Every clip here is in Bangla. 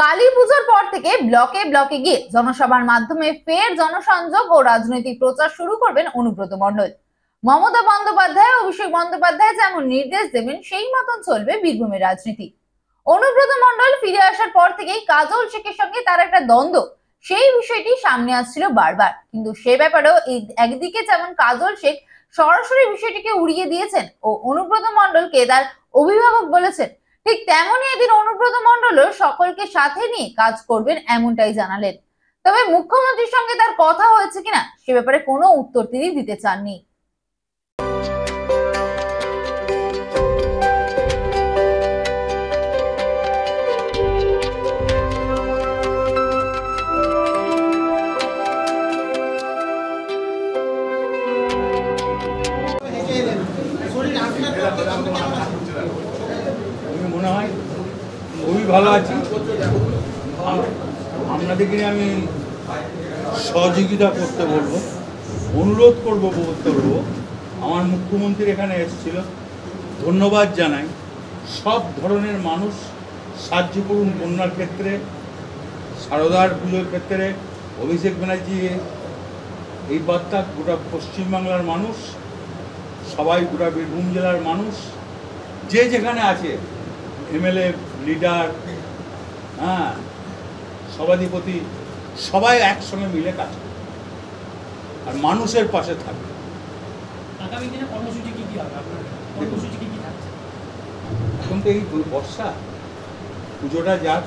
কালী পুজোর পর থেকে ব্লকে ব্লকে গিয়ে জনসভার মাধ্যমে ফের জনসংযোগ ও রাজনৈতিক প্রচার শুরু করবেন অনুব্রত মণ্ডল। মমতা বন্দ্যোপাধ্যায়, অভিষেক বন্দ্যোপাধ্যায় যেমন নির্দেশ দেবেন সেই মতন চলবে বীরভূমের রাজনীতি। অনুব্রত মণ্ডল ফিরে আসার পর থেকেই কাজল শেখের সঙ্গে তার একটা দ্বন্দ্ব, সেই বিষয়টি সামনে আসছিল বারবার। কিন্তু সে ব্যাপারেও একদিকে যেমন কাজল শেখ সরাসরি বিষয়টিকে উড়িয়ে দিয়েছেন ও অনুব্রত মণ্ডলকে তার অভিভাবক বলেছেন, ঠিক তেমনই এদিন অনুব্রত মণ্ডলও সকলকে সাথে নিয়ে কাজ করবেন এমনটাই জানালেন। তবে মুখ্যমন্ত্রীর সঙ্গে তার কথা হয়েছে কিনা সে ব্যাপারে কোনো উত্তর তিনি দিতে চাননি। মনে হয় খুবই ভালো আছি। আপনাদেরকে আমি সহযোগিতা করতে বলবো, অনুরোধ করবো, বলতে বলবো। আমার মুখ্যমন্ত্রী এখানে এসেছিল, ধন্যবাদ জানাই। সব ধরনের মানুষ সাহায্য করুন, বন্যার ক্ষেত্রে, সারদার পুজোর ক্ষেত্রে। অভিষেক ব্যানার্জি এই বার্তা গোটা পশ্চিমবাংলার মানুষ, সবাই গোটা বীরভূম জেলার মানুষ, যে যেখানে আছে, এমএলএ, লিডার, সভাধিপতি, সবাই একসঙ্গে মিলে কাজ করে আর মানুষের পাশে থাকবে। আগামী দিনে কর্মসূচি কি হবে? কর্মসূচি কি থাকছে? এখন তো এই বর্ষা, পুজোটা যাক,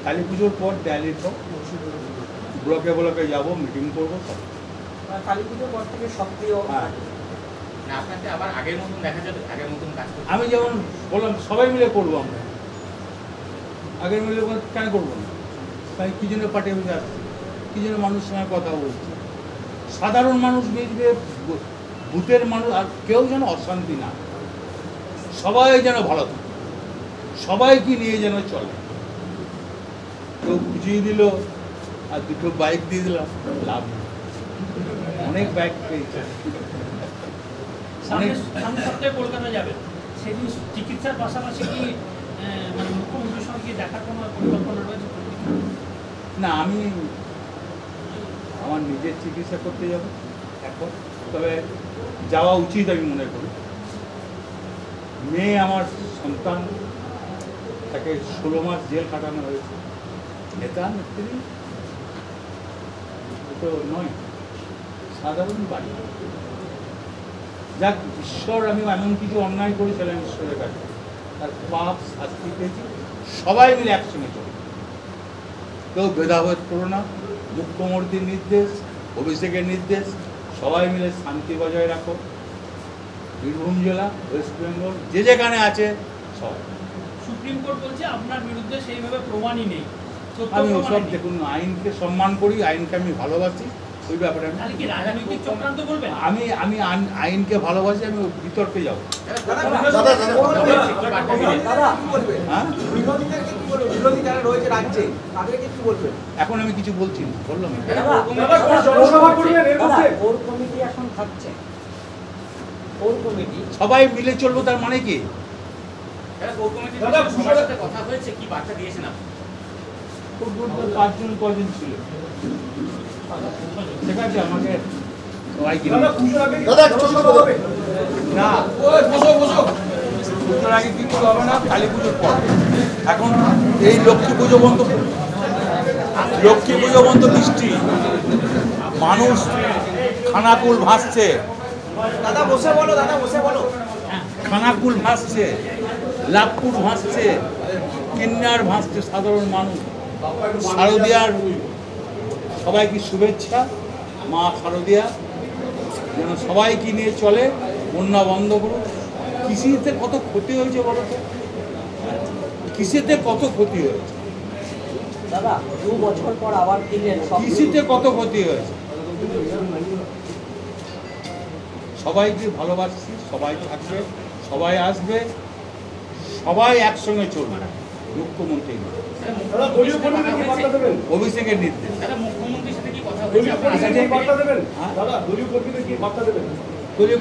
কালী পুজোর পর দিওয়ালির পর ব্লকে ব্লকে যাবো, মিটিং করবো। সব কালী পুজোর পর থেকে সক্রিয়। আপনাকে আবার আগের মতন দেখা যাবে, আগের মতন কাজ করতে। আমি যেমন বললাম, সবাই মিলে করবো। আমরা আগের মিলে কেন করবো না? তাই কি জন্য পার্টি অফিসে আসছে, কি জন্য মানুষের সঙ্গে কথা বলছে, সাধারণ মানুষ মিলবে, বুথের মানুষ, আর কেউ যেন অশান্তি না, সবাই যেন ভালো থাকে, সবাইকে নিয়ে যেন চলে। কেউ বুঝিয়ে দিল আর দুটো বাইক দিয়ে দিলাম, লাভ নেই। অনেক বাইক পেয়েছে। সামনের সপ্তাহে কলকাতা যাবেন, সেদিন চিকিৎসার পাশাপাশি কি মানে মুখ্যমন্ত্রীর সঙ্গে দেখার কোনো পরিকল্পনা রয়েছে? না, আমি আমার নিজের চিকিৎসা করতে যাব এখন, তবে যাওয়া উচিত আমি মনে করি। মেয়ে আমার সন্তান, তাকে 16 মাস জেল কাটানো হয়েছে। নেতা নেত্রী তো নয়, সাধারণ বাড়ি। যাক, ঈশ্বর, আমি এমন কিছু অন্যায় করেছিলাম ঈশ্বরের কাছে, তার পাপ শাস্তি পেয়েছি। সবাই মিলে একসঙ্গে চলে, কেউ ভেদাভেদ করো না। মুখ্যমন্ত্রীর নির্দেশ, অভিষেকের নির্দেশ, সবাই মিলে শান্তি বজায় রাখো। বীরভূম জেলা, ওয়েস্ট বেঙ্গল, যে যেখানে আছে সবাই। সুপ্রিম কোর্ট বলছে আপনার বিরুদ্ধে সেইভাবে প্রমাণই নেই। আমি ওসব, দেখুন, আইনকে সম্মান করি, আইনকে আমি ভালোবাসি। ওই ব্যাপারে আমি আইনকে ভালোবাসি। আমি বিতর্কে যাবো। এখন আমি কিছু বলছি না, বললাম সবাই মিলে চলবো, তার মানে কি? কথা হয়েছে, কি বার্তা দিয়েছেন আপনি? 5 জন ছিল, ঠিক আছে। আমাকে পুজোর আগে কিছু হবে না, কালী পুজোর পর। এখন এই লক্ষ্মী পুজো বন্ধ বৃষ্টি, মানুষ খানাকুল ভাসছে, দাদা বসে বলো, দাদা বসে বলো। খানাকুল ভাসছে, লাভপুর ভাসছে, কিন্নার ভাসছে, সাধারণ মানুষ। শারদিয়ার সবাইকে শুভেচ্ছা। মা শারদিয়া যেন সবাইকে নিয়ে চলে, বন্যা বন্ধ করুন। কৃষিতে কত ক্ষতি হয়েছে বলো তো, কৃষিতে কত ক্ষতি হয়েছে দাদা? 2 বছর পর আবার কৃষিতে কত ক্ষতি হয়েছে। সবাইকে ভালোবাসছি, সবাই থাকবে, সবাই আসবে, সবাই একসঙ্গে চলবে। মুখ্যমন্ত্রী অভিষেকের নির্দেশ। দলীয়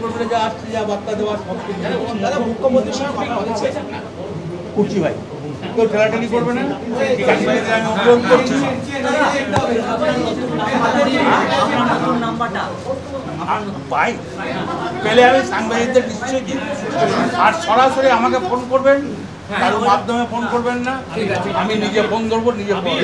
কর্মীরা যা আসছে, যা বার্তা দেওয়ার সব কিছু। মুখ্যমন্ত্রীর সঙ্গে কথা হয়েছে করছি ভাই। কেউ ঠেলাঠেলি করবে না, সাংবাদিকদের আমি অনুরোধ করছি। পাই পেলে আমি সাংবাদিকদের নিশ্চয়ই দিই। আর সরাসরি আমাকে ফোন করবেন, কারোর মাধ্যমে ফোন করবেন না, আমি নিজে ফোন ধরবো, নিজে ফোন।